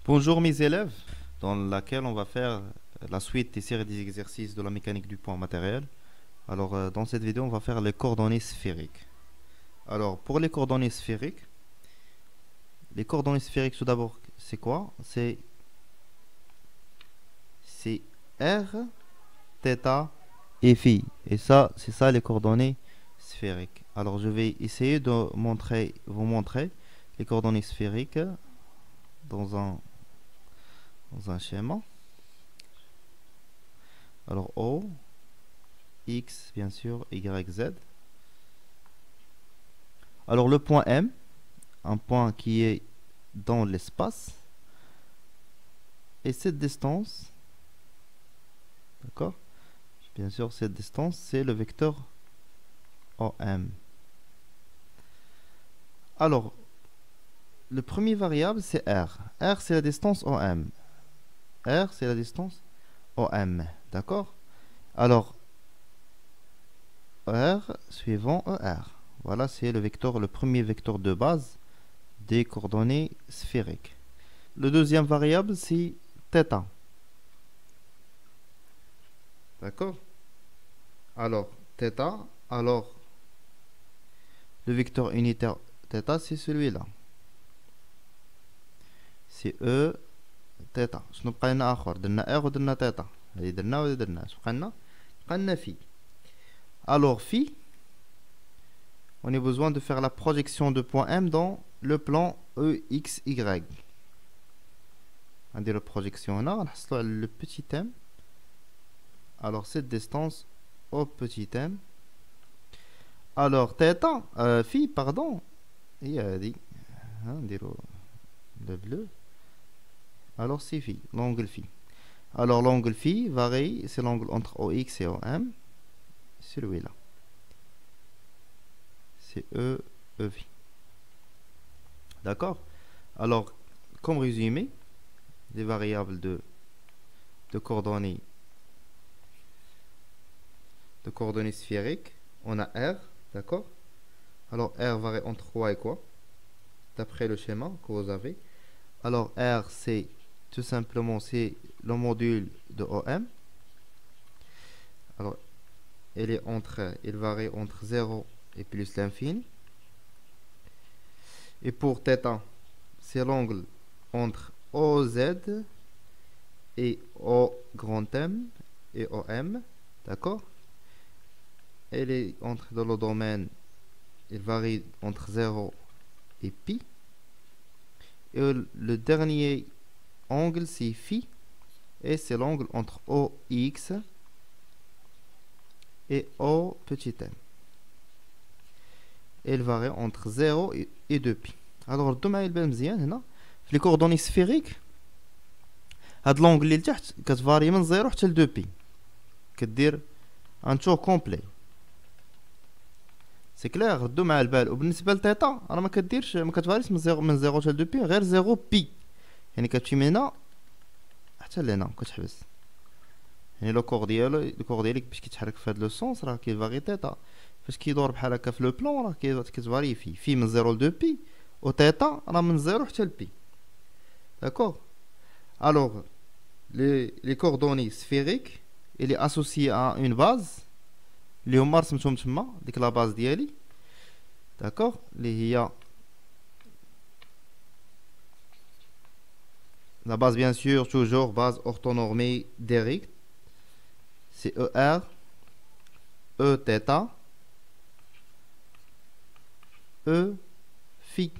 Bonjour mes élèves, dans laquelle on va faire la suite des séries des exercices de la mécanique du point matériel. Alors dans cette vidéo on va faire les coordonnées sphériques. Alors pour les coordonnées sphériques tout d'abord c'est quoi? C'est R, θ et phi. Et ça c'est ça les coordonnées sphériques. Alors je vais essayer de vous montrer les coordonnées sphériques dans un schéma. Alors O, X, bien sûr, Y, Z. Alors le point M, un point qui est dans l'espace, et cette distance, d'accord? Bien sûr, cette distance, c'est le vecteur OM. Alors, le premier variable, c'est R. R, c'est la distance OM. R, c'est la distance OM, d'accord? Alors, R suivant ER. Voilà, c'est le premier vecteur de base des coordonnées sphériques. Le deuxième variable, c'est θ. D'accord? Alors, θ, alors, le vecteur unitaire θ, c'est celui-là. C'est E, θ. شنو بقى لنا آخر؟ درنا R ودرنا θ. هذه درنا وهذه درنا. اش بقى لنا؟ بقى لنا phi. Alors, phi, on a besoin de faire la projection de point M dans le plan EXY. On dit la projection là, on a le petit m. Alors, cette distance au petit m. Alors, θ, phi, pardon. Il y a dit, on dit le bleu. Alors, c'est phi, l'angle phi. Alors, l'angle phi varie, c'est l'angle entre OX et OM. Celui-là. C'est E, E phi. D'accord? Alors, comme résumé, des variables de coordonnées sphériques, on a R, d'accord? Alors, R varie entre quoi et quoi? D'après le schéma que vous avez. Alors, R, c'est tout simplement c'est le module de OM. Alors, il varie entre 0 et plus l'infini. Et pour θ, c'est l'angle entre OZ et O grand M et OM, d'accord? Elle est dans le domaine, il varie entre 0 et pi. Et le dernier angle, c'est phi, et c'est l'angle entre OX et O petit m. Il varie entre 0 et 2 pi. Alors, الدمعة يبان مزيان هنا في les coordonnées sphériques. هاد l'angle اللي لتحت كتفاري من 0 حتى ل 2 pi. كدير ان تشو كومبلي. سي كلير ردو مع البال. وبالنسبه لتيتا راه ما كتفاريش من 0 حتى ل 2 بي غير 0 بي. يعني كتمشي من هنا حتى لهنا كتحبس. يعني لو كور ديالك باش كيتحرك في هاد لو سونس راه كيفاري تيتا. فاش كيدور بحال هكا في لو بلون راه كتفاري في من 0 ل 2 بي. و تيتا راه من 0 حتى ل بي. D'accord? Alors, les coordonnées sphériques, il est associé à une base. اللي هما رسمتهم تما ديك لا باز ديالي. داكوغ اللي هي la base bien sûr toujours base orthonormée d'Eric. C'est ER, E θ, E phi.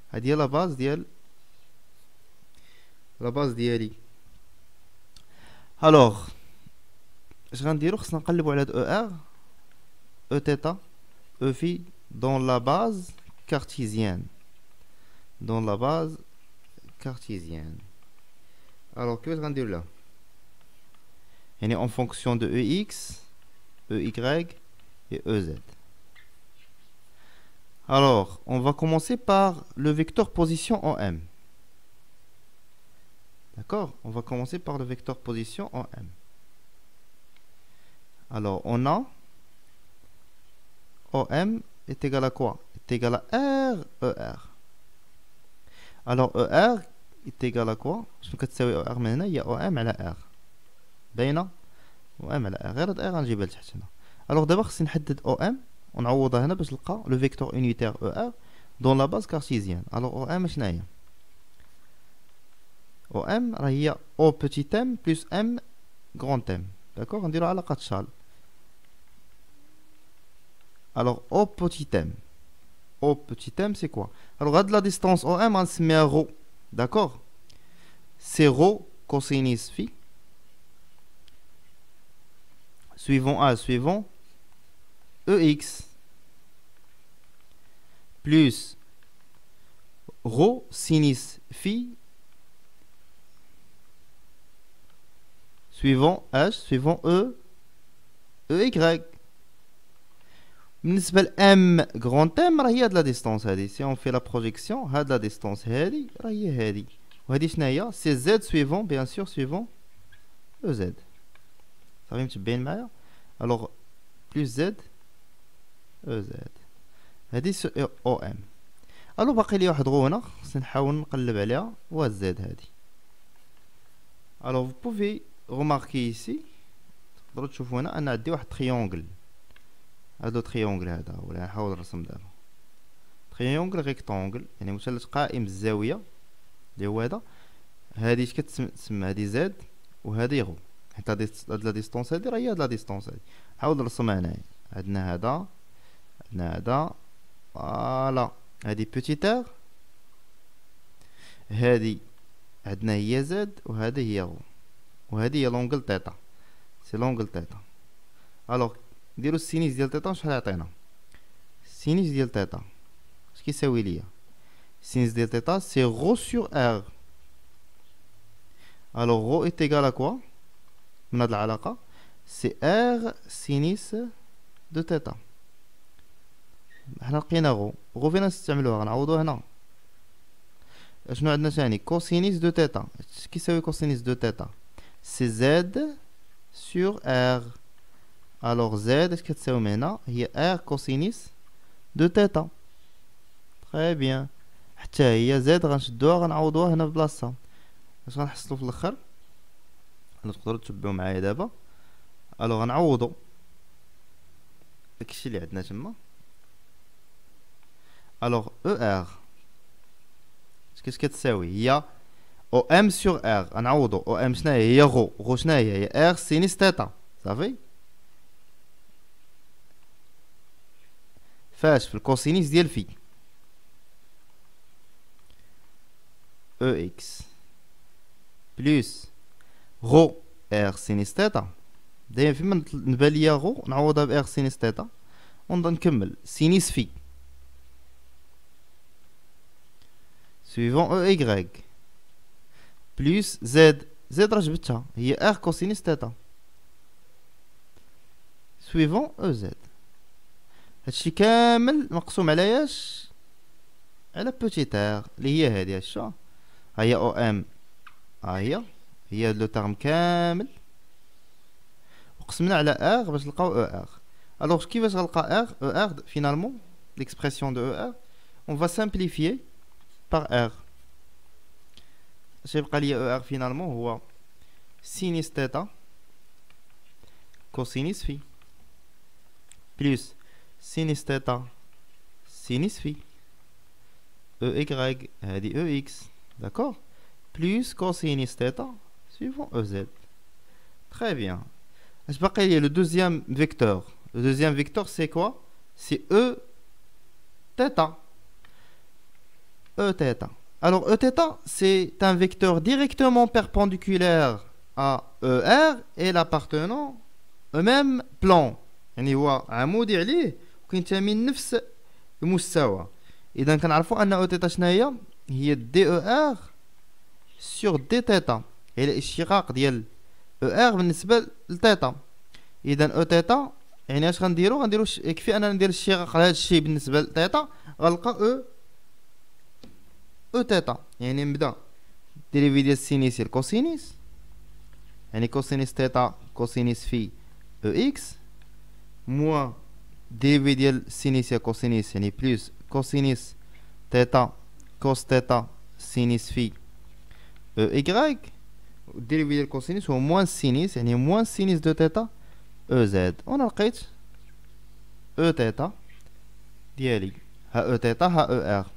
هذه هي لا باز ديالي. alors اش غنديرو؟ خصنا نقلبو على هاد ER, E θ, E phi dans la base cartésienne. Alors que غندير là? يعني en fonction de EX, EY et EZ. Alors, on va commencer par le vecteur position OM. D'accord? On va commencer par le vecteur position OM. Alors, on a OM est égal à quoi? Est égal à R, ER. Alors, ER, est égal à quoi شنو كتساوي او ار من هنا هي او ام على ار باينه او ام على ار غير هاد ار غنجيبها لتحت هنا الوغ دابا خصني نحدد او ام ونعوضها هنا باش نلقى لو فيكتور يونيتير او ار دون لا باز كارتيزيان الوغ او ام شنو هي او ام راه هي او بوتيت ام بلس ام غران ام داكوغ نديرو علاقه شال الوغ او بوتيت ام O petit m, c'est quoi? Alors, regarde la distance OM, on se met à ρ. D'accord? C'est ρ cosinus phi. Suivant A, suivant EX. Plus ρ sinus phi. Suivant H, suivant E. EY. بالنسبة ل M grand M راه هي هاد لا ديستونس هادي سي اون في لا بروجيكسيون هاد لا ديستونس هادي راه هي هادي وهادي شناهي سي Z سويفون بيان سور سويفون او زد صافي متبين معايا الوغ بلوس زد او زد هادي او ام الو باقي لي واحد غو هنا خصني نحاول نقلب عليها هو زد هادي الوغ فو بوفي روماركي ايسي تقدروا تشوفوا هنا انا عندي واحد تريونغل هذا تريونغل هذا ولا نحاول نرسم دابا تريونغل ريكتونغل يعني مثلث قائم الزاويه اللي هو هذا هذه اش كتسمى هذه زد وهذه غو حيت هاد لا ديستونس هادي راه هي هاد لا ديستونس هادي نحاول نرسمها هنايا عندنا هذا عندنا هذا فوالا هذه بوتيتير هذه عندنا هي زد وهذه هي غو وهذه هي لونغل تيتا سي لونغل تيتا الوغ نديرو السينيس ديال تيتا شحال يعطينا السينيس ديال تيتا اش كيساوي ليا السينيس ديال تيتا سي غو سور ار الوغ غو ايت ايغال ا كوا من هاد العلاقه سي ار سينيس دو تيتا حنا لقينا غو فين نستعملوها غنعوضو هنا شنو عندنا ثاني كوسينيس دو تيتا اش كيساوي كوسينيس دو تيتا سي زد سور ار الوغ زد اش كتساوي من هنا هي ار كوسينيس دو تيتا تري بيان حتى هي زد غنشدوها غنعوضوها هنا بلاصه اش غنحصلو في الاخر تقدروا تتبعوا معايا دابا الوغ غنعوضو داكشي اللي عندنا تما الوغ او ار اش كتساوي هي او ام سور ار غنعوضو او ام شناهي هي غو شناهي هي ار سينيس تيتا صافي فاش في الكوسينيس ديال في او اكس بلس غو ار سينيس تيتا دايما فيما نبان ليا غو نعوضها بار سينيس تيتا ونبدا نكمل سينيس في سويفون او ايغريك بلس زد راه جبتها هي ار كوسينيس تيتا سويفون او زد هادشي كامل مقسوم على ياش على بوتيتير اللي هي هادي هاشا هي او ام هي لو تيرم كامل وقسمنا على ار باش نلقاو او ار الوغ كيفاش غنلقى ار او ار فينالمون ليكسبرسيون دو او ار اون فا سامبليفيي بار ار اش يبقى ليا او ار فينالمون هو سينيس تيتا كوسينيس في بلس سينيس تيتا سينيس في او ايغريك هادي او اكس داكور بلس كوسينيس تيتا سويفون او زد تري بيان اش باقي لي لو دوزيام فيكتور le deuxième vecteur c'est quoi c'est e θ e θ alors e θ c'est un vecteur directement perpendiculaire à ER et l'appartenant au même plan يعني هو عمودي عليه وكينتمي لنفس المستوى اذا كنعرفوا ان او تيتا شناهي هي دي او ار سور دي تيتا هي الاشتقاق ديال او ار بالنسبه لتيتا اذا او تيتا يعني اش غنديرو يكفي اننا ندير الاشتقاق على هذا الشيء بالنسبه لتيتا غنلقى او تيتا يعني نبدا ديريفي ديال السينيس ديال كوسينيس يعني كوسينيس تيتا كوسينيس في او اكس موان ديريفي ديال سينيس ديال كوسينيس يعني بلس كوسينيس تيتا كوس تيتا سينيس في y dérivé ديال الكوسينيس هو موان سينيس يعني موان سينيس دو تيتا او زد. وانا لقيت او تيتا ديالي ها او تيتا ها او ار.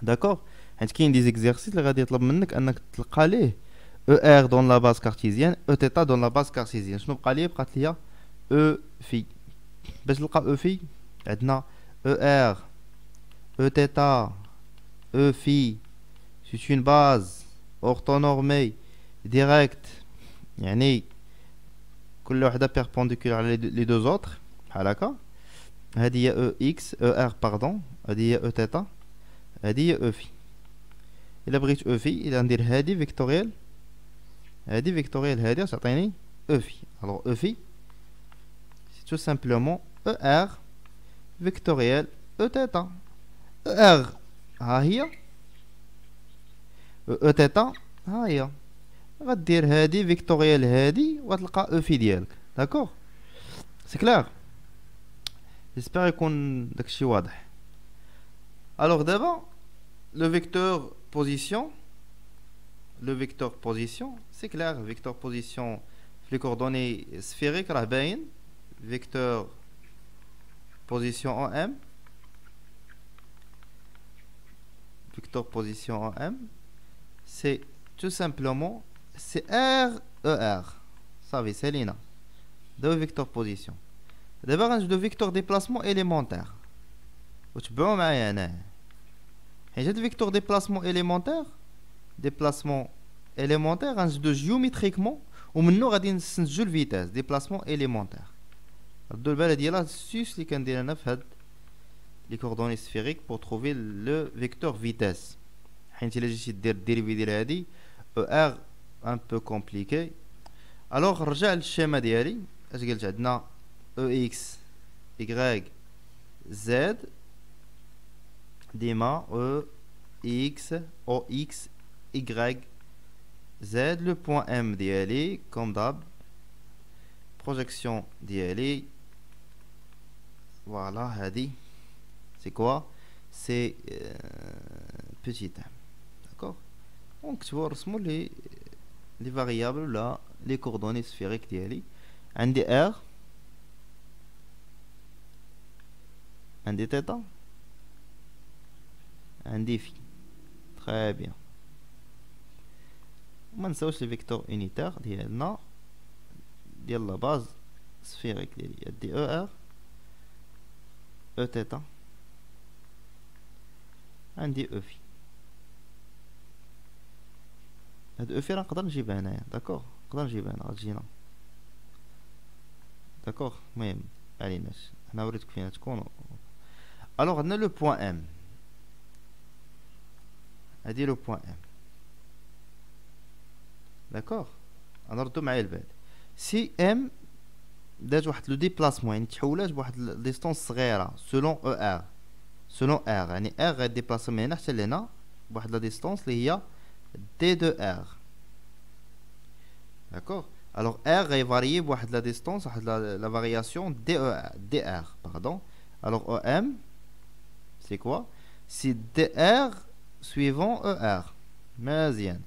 داكوغ، حيت كاين دي زيكزيرسيس اللي غادي يطلب منك انك تلقى ليه او ار دون لا باز كارتيزيان او تيتا دون لا باز كارتيزيان. شنو بقى لي؟ بقات ليا او في. باش نلقى او في عندنا او ار او تيتا او في c'est une base orthonormée directe يعني كل وحده perpendiculaire على les deux autres بحال هكا. هذه هي او اكس او ار باردون، هذه هي او تيتا، هذه هي او في. الا بغيت او في الا ندير هذه فيكتوريال هذه فيكتوريال هذه تعطيني او في. الوغ او في سي تو سامبلومون او ار فيكتوريال او تيتا. او ار ها هي، او تيتا ها هي. غدير هادي فيكتوريال هادي وغتلقى او في ديالك. داكوغ سي كلير؟ جيسبر يكون داكشي واضح. الوغ دابا لو فيكتور بوزيسيون، لو فيكتور بوزيسيون سي كلير. فيكتور بوزيسيون في لي كوردوني سفيريك راه باين. فيكتور بوزيسيون او ام، vecteur position en M, c'est tout simplement c'est R E R. صافي سالينا دابا فيكتور بوزيسيون. دابا غنجبدو فيكتور ديبلاسمون اليمونتير وتبعو معايا هنايا، حيت هاد فيكتور ديبلاسمون اليمونتير غنجبدو جيوميتريكمون ومنو غادي نستنتجو الفيتاس ديبلاسمون اليمونتير. ردو البال ديال السيس اللي كندير انا في هاد les coordonnées sphériques pour trouver le vecteur vitesse. حيت الا جيتي دير الديريفي ديال هادي او ار ان بو كومبليكي. الوغ نرجع للشيما ديالي. اش قلت؟ عندنا او اكس y z ديما او اكس او اكس y z. لو بوين ام ديالي كوم داب بروجيكسيون ديالي فوالا هادي. C'est quoi? C'est petit m. D'accord? Donc tu vois les variables là, les coordonnées sphériques ديالي. عندي r عندي θ عندي phi. Très bien. وما نساوش لي فيكتور unitaire ديالنا ديال لا باز سفيريك ديالي. عندي او ار او θ عندي او في. هاد او في راه نقدر نجيبها هنايا. داكوغ نقدر نجيبها هنا غتجينا. داكوغ المهم معليناش حنا وريتك فين تكون. الوغ عندنا لو بوين ام. هادي لو بوين ام. داكوغ نردو معايا البال. سي ام دات واحد لو ديبلاسمون يعني تحولات بواحد ديستونس صغيره سولون او ار. سولون ار يعني ار غيديبلاسي من هنا حتى لهنا بواحد لا ديستونس اللي هي دي دو ار. داكوغ الوغ ار غيفاريي بواحد لا ديستونس واحد لا فارياسيون دي ار باردون. الوغ او ام سي كوا؟ سي دي ار سويفون او ار. مزيان.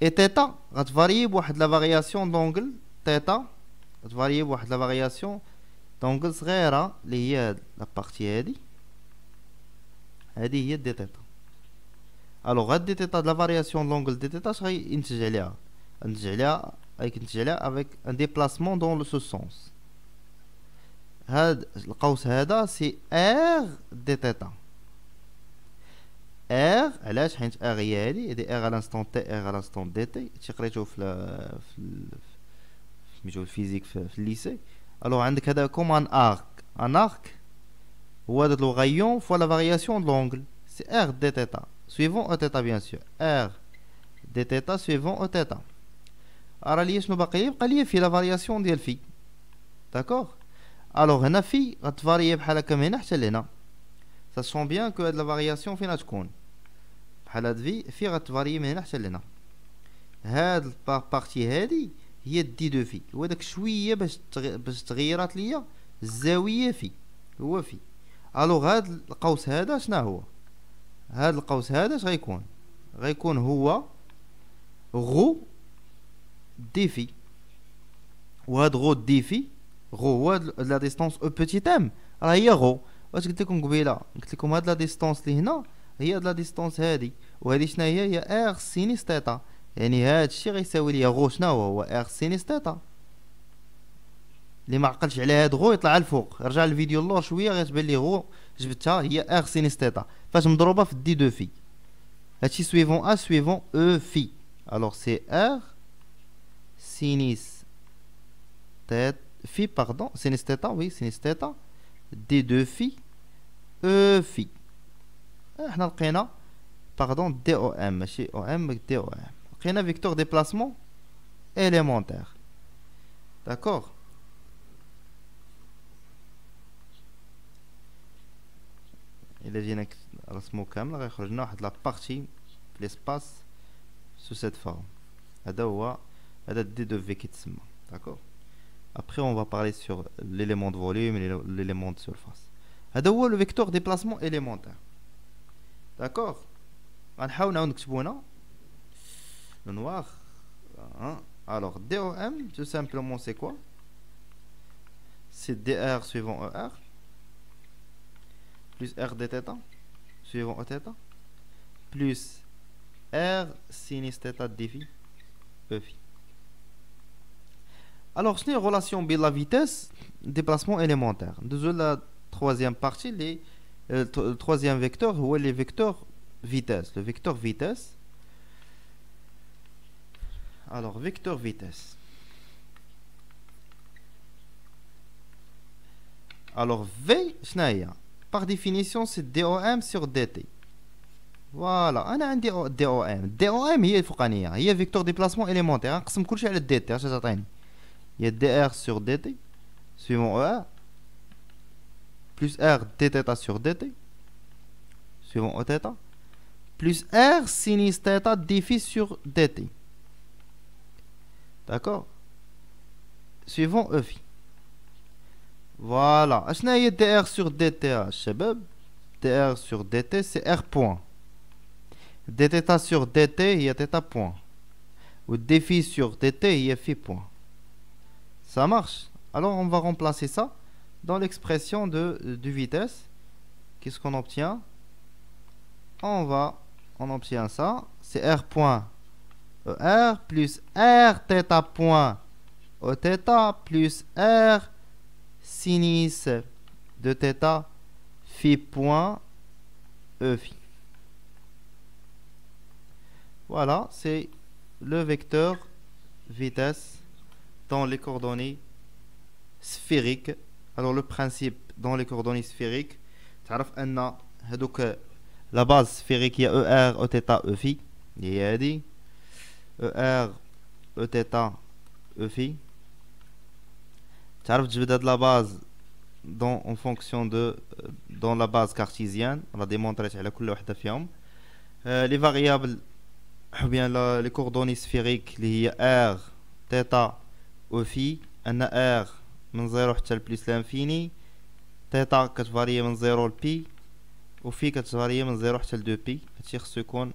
اي تيتا غتفاريي بواحد لا فارياسيون دونغل. تيتا غتفاريي بواحد لا فارياسيون دونغل صغيره اللي هي هاد لا بارتي هادي. هذه هي دي تيتا. الوغ هاد دي تيتا د لا فارياسيون لونغل دي تيتا اش غينتج عليها؟ غينتج عليها افيك ان ديبلاسمون دون لو سو سونس. هاد القوس هذا سي ار دي تيتا. ار علاش؟ حيت ار هي هادي ار على انستون تي ار على انستون دي تي. هادشي قريتو في الفيزيك في الليسي. الوغ عندك هذا كوم ان ارك هو هذا لو غايون فوا لا فارياسيون د لونغل سي ار دي تيتا سويفون او تيتا بيان سور. ار دي تيتا سويفون او تيتا. راه ليا شنو باقي لي؟ بقى ليا في لا فارياسيون ديال في. داكوغ الوغ هنا في غتفاريي بحال هكا من هنا حتى لهنا. ساشون بيان كو هاد لا فارياسيون فين غتكون بحال هاد في غتفاريي من هنا حتى لهنا. هاد البارتي هادي هي دي دو في. هو داك شويه باش تغيرات ليا الزاويه في هو في. الوغ هاد القوس هذا شنو هو؟ هاد القوس هذا اش غيكون؟ غيكون هو رو défi وهاد رو défi رو هو لا ديستونس او بوتيت ام راه هي رو. واش قلت لكم قبيله؟ قلت لكم هاد لا ديستونس اللي هنا هي هاد لا ديستونس هادي، وهادي شنو هي ار سينيس تيتا. يعني هاد الشيء غيساوي ليا غو شنو هو ار سينيس تيتا. اللي ما عقلش على هاد غو يطلع الفوق، رجع الفيديو اللور شويه غتبان لي غو جبتها هي ار سينيس تيتا فاش مضروبه في دي دو في. هادشي سويفون ا سويفون او في. الوغ سي ار سينيس تيتا في باردون سينيس تيتا وي سينيس تيتا دي دو في او في. احنا لقينا باردون دي او ام ماشي او ام دي او ام. لقينا فيكتور ديبلاسمون élémentaire. D'accord. إلا جينا رسمو كامل غيخرج لنا واحد لابارتي في ليسباس سو سيت فورم. هذا هو هذا دي دو في كيتسمى. داكور. Après on va parler sur l'élément de volume et l'élément de surface. هذا هو لو فيكتور ديبلاسمون élémentaire. داكور. غنحاول نعاود نكتبو هنا le noir. Alors DOM tout simplement c'est quoi? C'est DR suivant ER plus R d θ suivant Eθ plus R sinus θ d phi E phi. Alors c'est une relation bien la vitesse déplacement élémentaire. Désolé la troisième partie le troisième vecteur ou les vecteurs vitesse. Le vecteur vitesse. Alors vecteur vitesse. Alors V شناهي par définition c'est DOM sur DT. Voilà انا عندي DOM هي الفوقانيه هي فيكتور ديبلاسمون élémentaire. نقسم كلشي على DT اش تعطيني؟ هي DR sur DT suivant ER plus R dθ sur DT suivant Eθ plus R sinus θ d phi sur DT. D'accord. Suivant E phi. Voilà. اشنا هي dr sur dt الشباب؟ dr sur dt c'est r point. dθ sur dt هي θ point. Ou d phi sur dt هي phi point. Ça marche. Alors on va remplacer ça dans l'expression de vitesse. Qu'est-ce qu'on obtient? On obtient ça. C'est r point ER plus R θ point Eθ plus R sinus de θ phi point E phi. Voilà, c'est le vecteur vitesse dans les coordonnées sphériques. Alors le principe dans les coordonnées sphériques, تعرف أن هذوك la base sphérique هي ER Eθ E phi هي هذه ER Eθ E phi. تعرف تجبد هاد لا باز دون en fonction de dans la base cartésienne. راه ديمونطريت على كل وحده فيهم لي فاريابل ou bien les coordonnées sphériques اللي هي R θ O phi. ان R من 0 حتى لبليس لانفيني، θ كتفاريي من 0 ل بي، و في كتفاريي من 0 حتى ل 2 بي. هادشي خصو يكون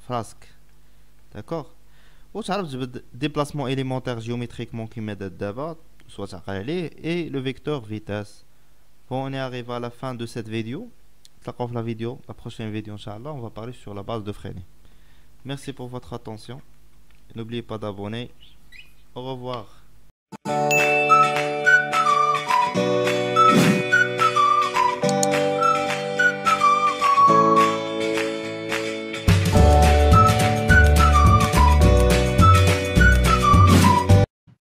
فراسك. داكوغ. و تعرف تجبد ديبلاسمون élémentaire géométriquement كيما دابا سوا تعقل عليه et le vecteur vitesse. Bon, on est arrivé à la fin de cette vidéo. La prochaine vidéo, Inch'Allah, on va parler sur la base de Freinet. Merci pour votre attention. N'oubliez pas d'abonner. Au revoir.